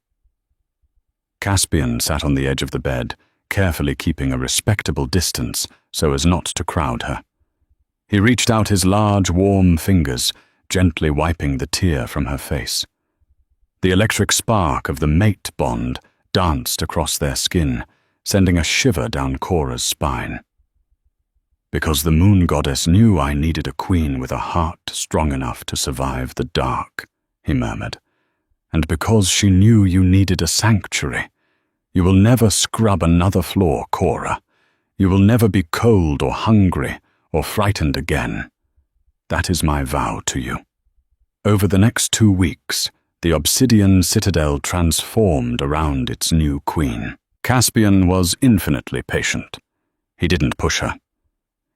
Speaker 1: Caspian sat on the edge of the bed, carefully keeping a respectable distance so as not to crowd her. He reached out his large, warm fingers, gently wiping the tear from her face. The electric spark of the mate bond danced across their skin, sending a shiver down Cora's spine. "Because the moon goddess knew I needed a queen with a heart strong enough to survive the dark," he murmured. "And because she knew you needed a sanctuary. You will never scrub another floor, Cora. You will never be cold or hungry or frightened again. That is my vow to you." Over the next 2 weeks, the obsidian citadel transformed around its new queen. Caspian was infinitely patient. He didn't push her.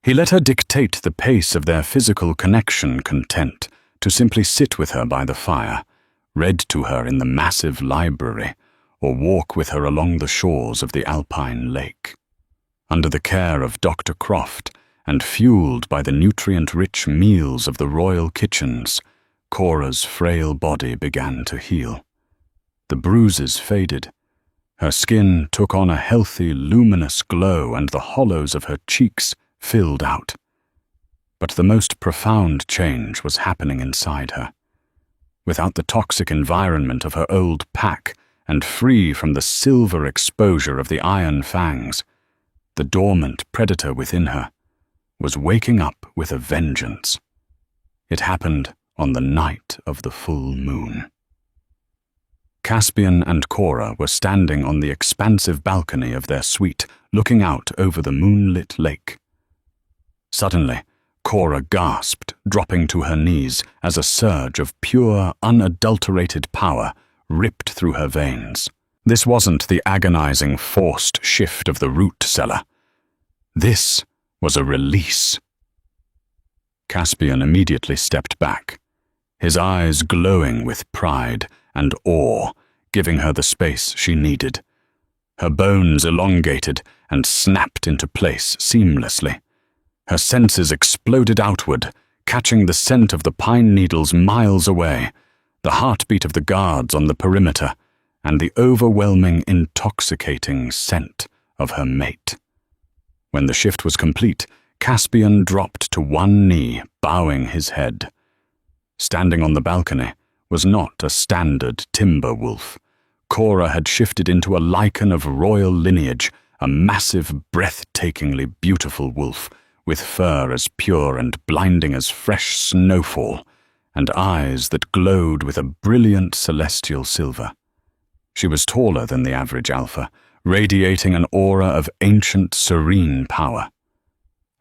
Speaker 1: He let her dictate the pace of their physical connection, content to simply sit with her by the fire, read to her in the massive library, or walk with her along the shores of the alpine lake. Under the care of Dr. Croft, and fueled by the nutrient-rich meals of the royal kitchens, Cora's frail body began to heal. The bruises faded. Her skin took on a healthy, luminous glow, and the hollows of her cheeks filled out. But the most profound change was happening inside her. Without the toxic environment of her old pack, and free from the silver exposure of the iron fangs, the dormant predator within her was waking up with a vengeance. It happened on the night of the full moon. Caspian and Cora were standing on the expansive balcony of their suite, looking out over the moonlit lake. Suddenly, Cora gasped, dropping to her knees as a surge of pure, unadulterated power ripped through her veins. This wasn't the agonizing, forced shift of the root cellar. This was a release. Caspian immediately stepped back, his eyes glowing with pride and awe, giving her the space she needed. Her bones elongated and snapped into place seamlessly. Her senses exploded outward, catching the scent of the pine needles miles away, the heartbeat of the guards on the perimeter, and the overwhelming, intoxicating scent of her mate. When the shift was complete, Caspian dropped to one knee, bowing his head. Standing on the balcony was not a standard timber wolf. Cora had shifted into a Lycan of royal lineage, a massive, breathtakingly beautiful wolf, with fur as pure and blinding as fresh snowfall, and eyes that glowed with a brilliant celestial silver. She was taller than the average alpha, radiating an aura of ancient, serene power.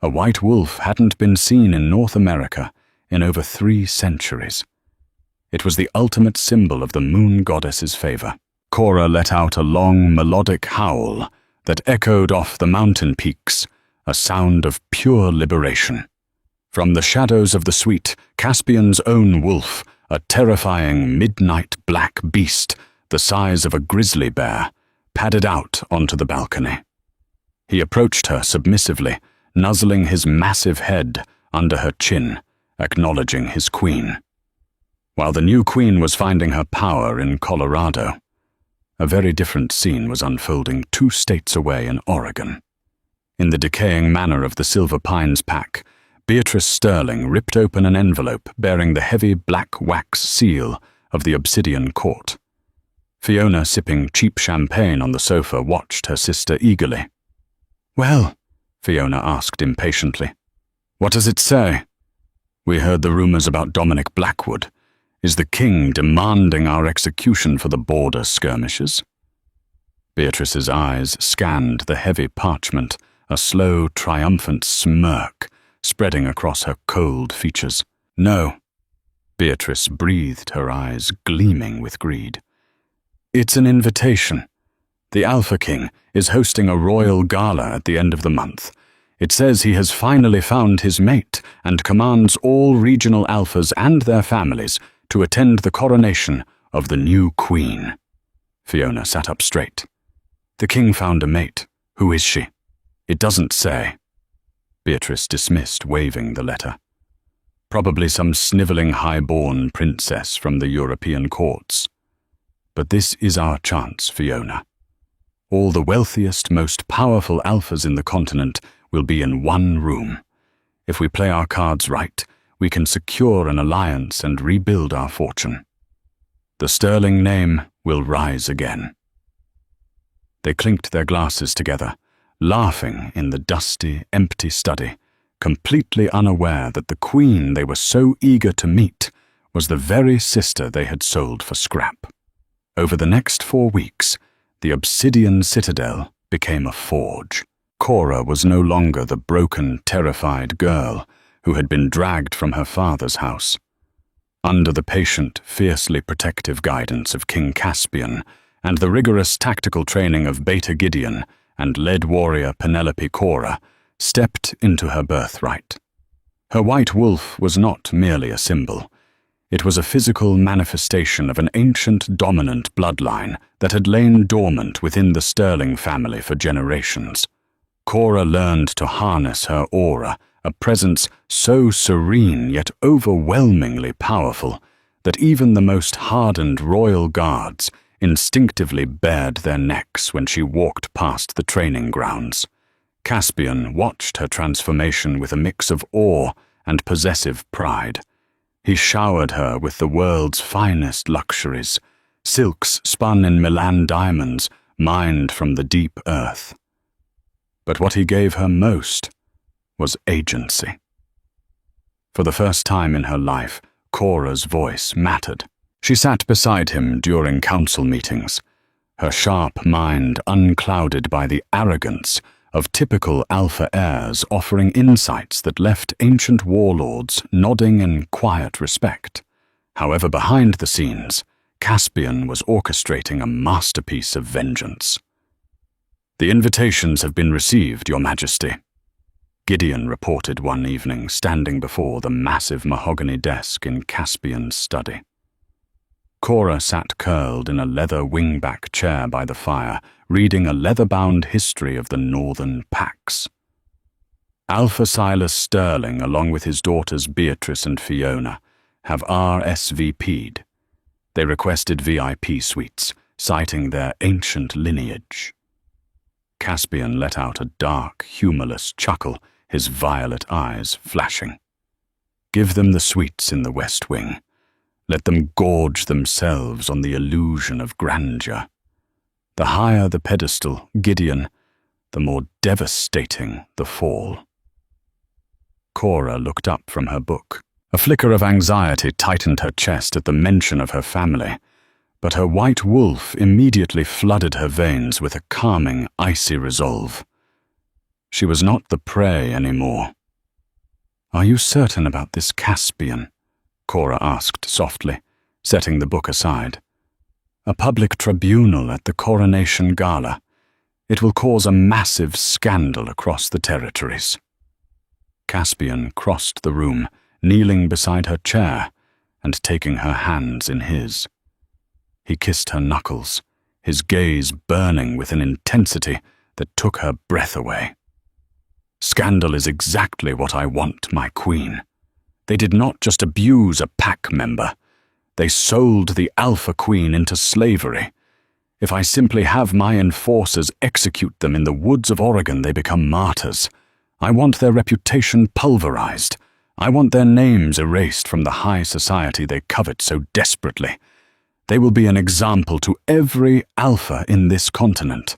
Speaker 1: A white wolf hadn't been seen in North America in over 3 centuries. It was the ultimate symbol of the moon goddess's favor. Cora let out a long, melodic howl that echoed off the mountain peaks, a sound of pure liberation. From the shadows of the suite, Caspian's own wolf, a terrifying midnight black beast the size of a grizzly bear, padded out onto the balcony. He approached her submissively, nuzzling his massive head under her chin, acknowledging his queen. While the new queen was finding her power in Colorado, a very different scene was unfolding 2 states away in Oregon. In the decaying manor of the Silver Pines pack, Beatrice Sterling ripped open an envelope bearing the heavy black wax seal of the Obsidian Court. Fiona, sipping cheap champagne on the sofa, watched her sister eagerly. "Well," Fiona asked impatiently, "what does it say?" "We heard the rumors about Dominic Blackwood. Is the king demanding our execution for the border skirmishes?" Beatrice's eyes scanned the heavy parchment, a slow, triumphant smirk spreading across her cold features. "No." Beatrice breathed, her eyes gleaming with greed. "It's an invitation. The Alpha King is hosting a royal gala at the end of the month. It says he has finally found his mate and commands all regional alphas and their families to attend the coronation of the new queen." Fiona sat up straight. "The king found a mate. Who is she?" "It doesn't say." Beatrice dismissed, waving the letter. "Probably some snivelling high-born princess from the European courts. But this is our chance, Fiona. All the wealthiest, most powerful alphas in the continent will be in one room. If we play our cards right, we can secure an alliance and rebuild our fortune. The Sterling name will rise again." They clinked their glasses together, laughing in the dusty, empty study, completely unaware that the queen they were so eager to meet was the very sister they had sold for scrap. Over the next 4 weeks, the Obsidian Citadel became a forge. Cora was no longer the broken, terrified girl who had been dragged from her father's house. Under the patient, fiercely protective guidance of King Caspian and the rigorous tactical training of Beta Gideon and lead warrior Penelope Cora stepped into her birthright. Her white wolf was not merely a symbol. It was a physical manifestation of an ancient dominant bloodline that had lain dormant within the Sterling family for generations. Cora learned to harness her aura, a presence so serene yet overwhelmingly powerful that even the most hardened royal guards instinctively bared their necks when she walked past the training grounds. Caspian watched her transformation with a mix of awe and possessive pride. He showered her with the world's finest luxuries, silks spun in Milan diamonds, mined from the deep earth. But what he gave her most was agency. For the first time in her life, Cora's voice mattered. She sat beside him during council meetings, her sharp mind unclouded by the arrogance of typical alpha heirs, offering insights that left ancient warlords nodding in quiet respect. However, behind the scenes, Caspian was orchestrating a masterpiece of vengeance. "The invitations have been received, Your Majesty," Gideon reported one evening, standing before the massive mahogany desk in Caspian's study. Cora sat curled in a leather wingback chair by the fire, reading a leather-bound history of the Northern Pax. Alpha Silas Sterling, along with his daughters Beatrice and Fiona, have RSVP'd. They requested VIP suites, citing their ancient lineage. Caspian let out a dark, humorless chuckle, his violet eyes flashing. "Give them the suites in the West Wing. Let them gorge themselves on the illusion of grandeur. The higher the pedestal, Gideon, the more devastating the fall." Cora looked up from her book. A flicker of anxiety tightened her chest at the mention of her family, but her white wolf immediately flooded her veins with a calming, icy resolve. She was not the prey anymore. "Are you certain about this Caspian?" Cora asked softly, setting the book aside. "A public tribunal at the coronation gala. It will cause a massive scandal across the territories." Caspian crossed the room, kneeling beside her chair and taking her hands in his. He kissed her knuckles, his gaze burning with an intensity that took her breath away. "Scandal is exactly what I want, my queen. They did not just abuse a pack member. They sold the Alpha Queen into slavery. If I simply have my enforcers execute them in the woods of Oregon, they become martyrs. I want their reputation pulverized. I want their names erased from the high society they covet so desperately. They will be an example to every alpha in this continent."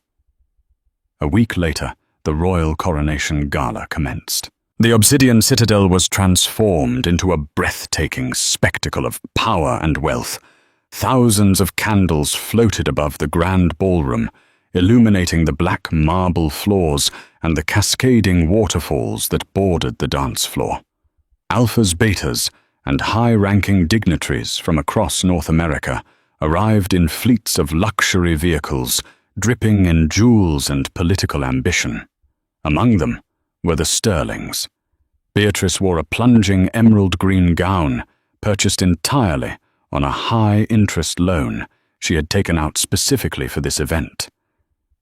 Speaker 1: A week later, the royal coronation gala commenced. The obsidian citadel was transformed into a breathtaking spectacle of power and wealth. Thousands of candles floated above the grand ballroom, illuminating the black marble floors and the cascading waterfalls that bordered the dance floor. Alphas, betas, and high-ranking dignitaries from across North America arrived in fleets of luxury vehicles, dripping in jewels and political ambition. Among them were the Sterlings. Beatrice wore a plunging emerald-green gown, purchased entirely on a high-interest loan she had taken out specifically for this event.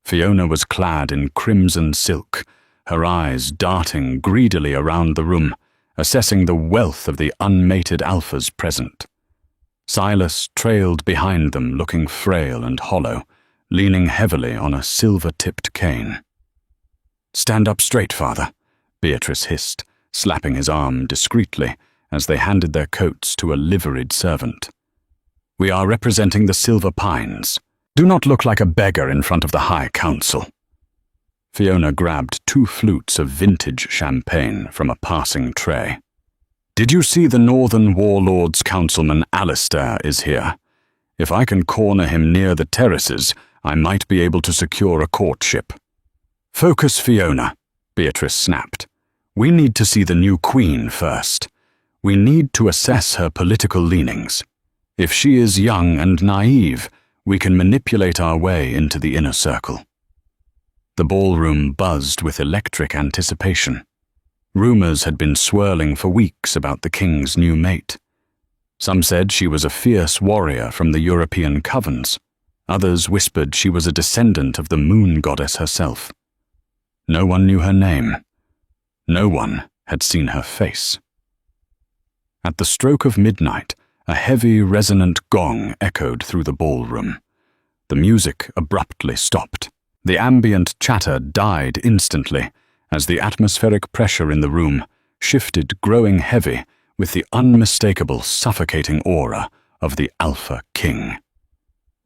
Speaker 1: Fiona was clad in crimson silk, her eyes darting greedily around the room, assessing the wealth of the unmated alphas present. Silas trailed behind them, looking frail and hollow, leaning heavily on a silver-tipped cane. "Stand up straight, father," Beatrice hissed, slapping his arm discreetly as they handed their coats to a liveried servant. "We are representing the Silver Pines. Do not look like a beggar in front of the High Council." Fiona grabbed 2 flutes of vintage champagne from a passing tray. "Did you see the Northern Warlords Councilman Alistair is here? If I can corner him near the terraces, I might be able to secure a courtship." "Focus, Fiona," Beatrice snapped. "We need to see the new queen first. We need to assess her political leanings. If she is young and naive, we can manipulate our way into the inner circle." The ballroom buzzed with electric anticipation. Rumors had been swirling for weeks about the king's new mate. Some said she was a fierce warrior from the European covens. Others whispered she was a descendant of the moon goddess herself. No one knew her name. No one had seen her face. At the stroke of midnight, a heavy, resonant gong echoed through the ballroom. The music abruptly stopped. The ambient chatter died instantly as the atmospheric pressure in the room shifted, growing heavy with the unmistakable, suffocating aura of the Alpha King.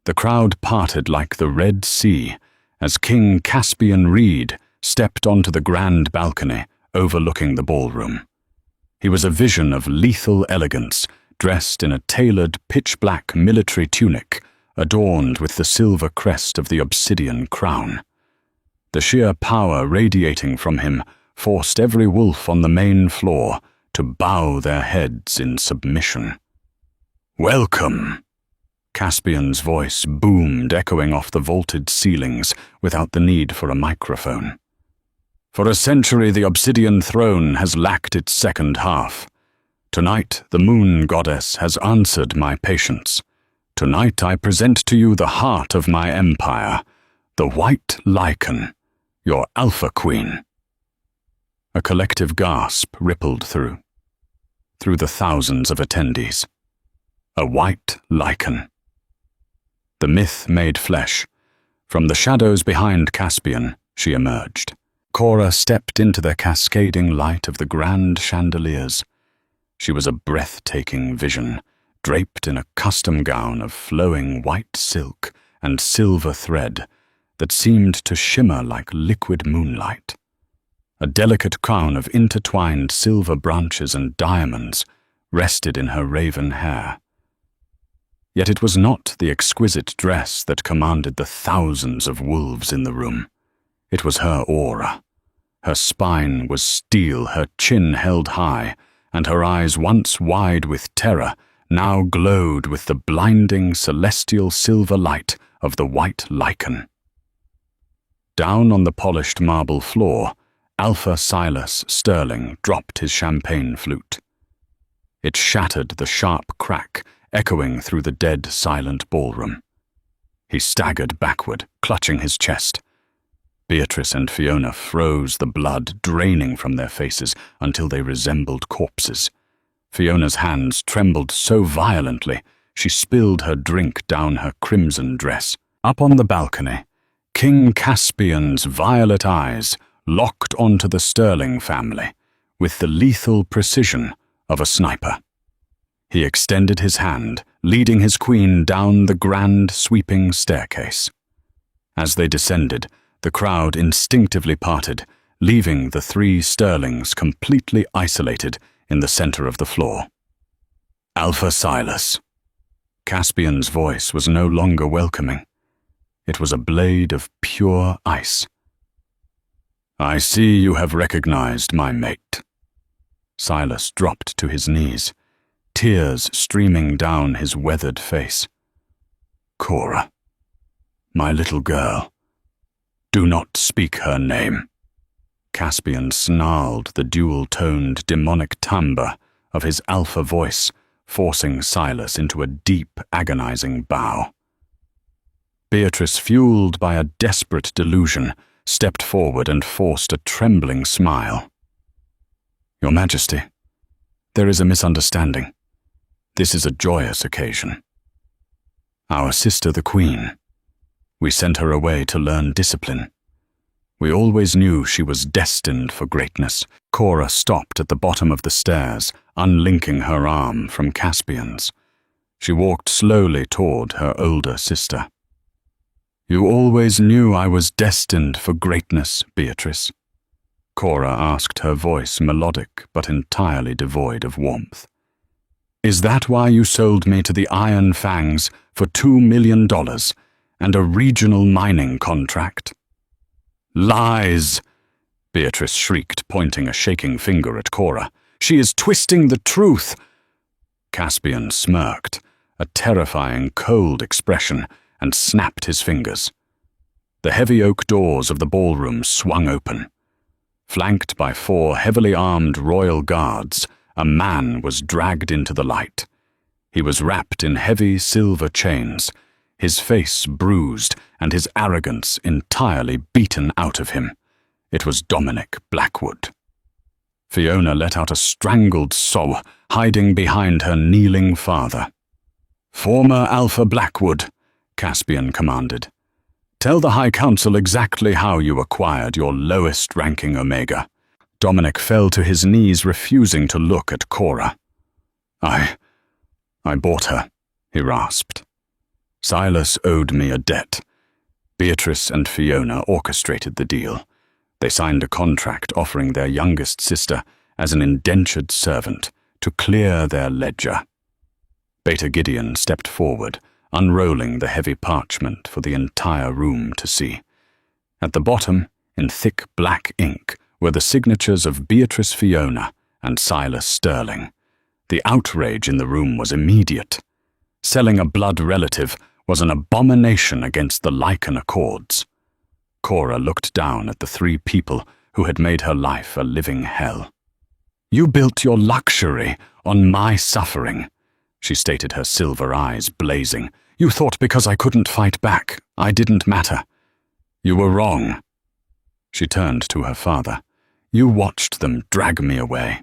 Speaker 1: The crowd parted like the Red Sea as King Caspian Reed stepped onto the grand balcony overlooking the ballroom. He was a vision of lethal elegance, dressed in a tailored pitch-black military tunic adorned with the silver crest of the obsidian crown. The sheer power radiating from him forced every wolf on the main floor to bow their heads in submission. "Welcome!" Caspian's voice boomed, echoing off the vaulted ceilings without the need for a microphone. "For a century, the obsidian throne has lacked its second half. Tonight, the moon goddess has answered my patience. Tonight, I present to you the heart of my empire, the White Lichen, your Alpha Queen." A collective gasp rippled through the thousands of attendees. A White Lichen. The myth made flesh. From the shadows behind Caspian, she emerged. Cora stepped into the cascading light of the grand chandeliers. She was a breathtaking vision, draped in a custom gown of flowing white silk and silver thread that seemed to shimmer like liquid moonlight. A delicate crown of intertwined silver branches and diamonds rested in her raven hair. Yet it was not the exquisite dress that commanded the thousands of wolves in the room. It was her aura. Her spine was steel, her chin held high, and her eyes, once wide with terror, now glowed with the blinding celestial silver light of the white lichen. Down on the polished marble floor, Alpha Silas Sterling dropped his champagne flute. It shattered the sharp crack, echoing through the dead, silent ballroom. He staggered backward, clutching his chest. Beatrice and Fiona froze, the blood draining from their faces until they resembled corpses. Fiona's hands trembled so violently, she spilled her drink down her crimson dress. Up on the balcony, King Caspian's violet eyes locked onto the Sterling family with the lethal precision of a sniper. He extended his hand, leading his queen down the grand, sweeping staircase. As they descended, the crowd instinctively parted, leaving the three Sterlings completely isolated in the center of the floor. Alpha Silas. Caspian's voice was no longer welcoming. It was a blade of pure ice. I see you have recognized my mate. Silas dropped to his knees, tears streaming down his weathered face. Cora, my little girl, do not speak her name. Caspian snarled the dual-toned demonic timbre of his alpha voice, forcing Silas into a deep, agonizing bow. Beatrice, fueled by a desperate delusion, stepped forward and forced a trembling smile. Your Majesty, there is a misunderstanding. This is a joyous occasion. Our sister the Queen. We sent her away to learn discipline. We always knew she was destined for greatness. Cora stopped at the bottom of the stairs, unlinking her arm from Caspian's. She walked slowly toward her older sister. You always knew I was destined for greatness, Beatrice. Cora asked, her voice melodic but entirely devoid of warmth. Is that why you sold me to the Iron Fangs for $2 million and a regional mining contract? Lies! Beatrice shrieked, pointing a shaking finger at Cora. She is twisting the truth! Caspian smirked, a terrifying, cold expression, and snapped his fingers. The heavy oak doors of the ballroom swung open. Flanked by 4 heavily armed royal guards, a man was dragged into the light. He was wrapped in heavy silver chains, his face bruised and his arrogance entirely beaten out of him. It was Dominic Blackwood. Fiona let out a strangled sob, hiding behind her kneeling father. Former Alpha Blackwood, Caspian commanded. Tell the High Council exactly how you acquired your lowest-ranking Omega. Dominic fell to his knees, refusing to look at Cora. I bought her, he rasped. Silas owed me a debt. Beatrice and Fiona orchestrated the deal. They signed a contract offering their youngest sister as an indentured servant to clear their ledger. Beta Gideon stepped forward, unrolling the heavy parchment for the entire room to see. At the bottom, in thick black ink, were the signatures of Beatrice Fiona and Silas Sterling. The outrage in the room was immediate. Selling a blood relative was an abomination against the Lycan Accords. Cora looked down at the 3 people who had made her life a living hell. You built your luxury on my suffering, she stated, her silver eyes blazing. You thought because I couldn't fight back, I didn't matter. You were wrong. She turned to her father. You watched them drag me away.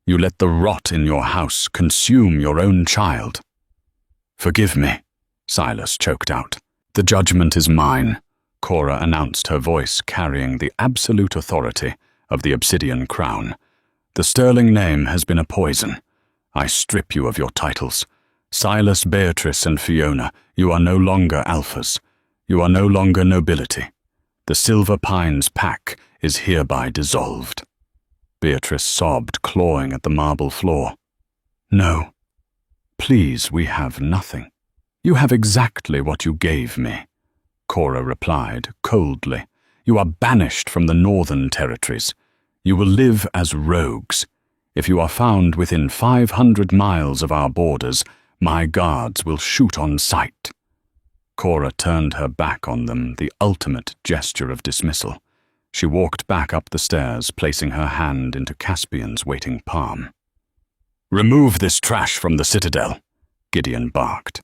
Speaker 1: You let the rot in your house consume your own child. Forgive me, Silas choked out. The judgment is mine, Cora announced, her voice carrying the absolute authority of the Obsidian Crown. The Sterling name has been a poison. I strip you of your titles. Silas, Beatrice, and Fiona, you are no longer alphas. You are no longer nobility. The Silver Pines pack is hereby dissolved. Beatrice sobbed, clawing at the marble floor. No. Please, we have nothing. You have exactly what you gave me, Cora replied coldly. You are banished from the northern territories. You will live as rogues. If you are found within 500 miles of our borders, my guards will shoot on sight. Cora turned her back on them, the ultimate gesture of dismissal. She walked back up the stairs, placing her hand into Caspian's waiting palm. "Remove this trash from the Citadel," Gideon barked.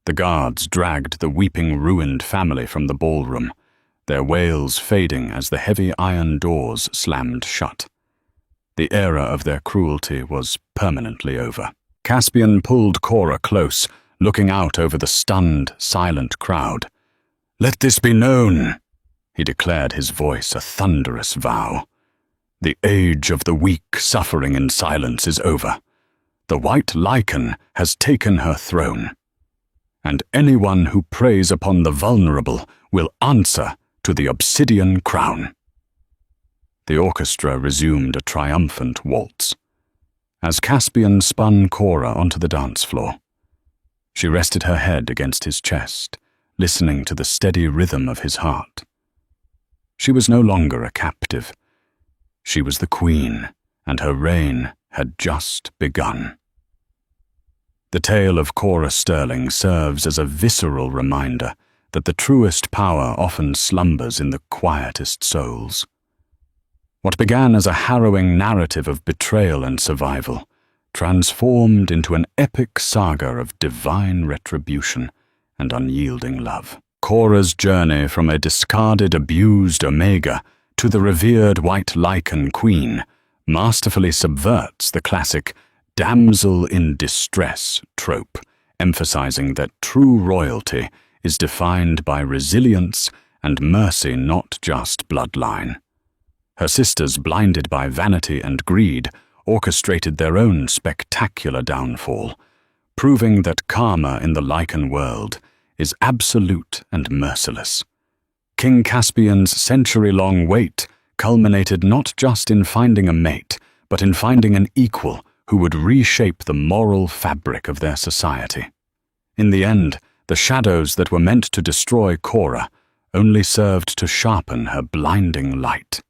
Speaker 1: The guards dragged the weeping, ruined family from the ballroom, their wails fading as the heavy iron doors slammed shut. The era of their cruelty was permanently over. Caspian pulled Cora close, looking out over the stunned, silent crowd. "Let this be known," he declared, his voice a thunderous vow. "The age of the weak suffering in silence is over. The white lichen has taken her throne, and anyone who preys upon the vulnerable will answer to the obsidian crown." The orchestra resumed a triumphant waltz. As Caspian spun Cora onto the dance floor, she rested her head against his chest, listening to the steady rhythm of his heart. She was no longer a captive. She was the queen, and her reign had just begun. The tale of Cora Sterling serves as a visceral reminder that the truest power often slumbers in the quietest souls. What began as a harrowing narrative of betrayal and survival transformed into an epic saga of divine retribution and unyielding love. Cora's journey from a discarded, abused Omega to the revered white lichen queen masterfully subverts the classic damsel in distress trope, emphasizing that true royalty is defined by resilience and mercy, not just bloodline. Her sisters, blinded by vanity and greed, orchestrated their own spectacular downfall, proving that karma in the lichen world is absolute and merciless. King Caspian's century-long wait culminated not just in finding a mate, but in finding an equal who would reshape the moral fabric of their society. In the end, the shadows that were meant to destroy Cora only served to sharpen her blinding light.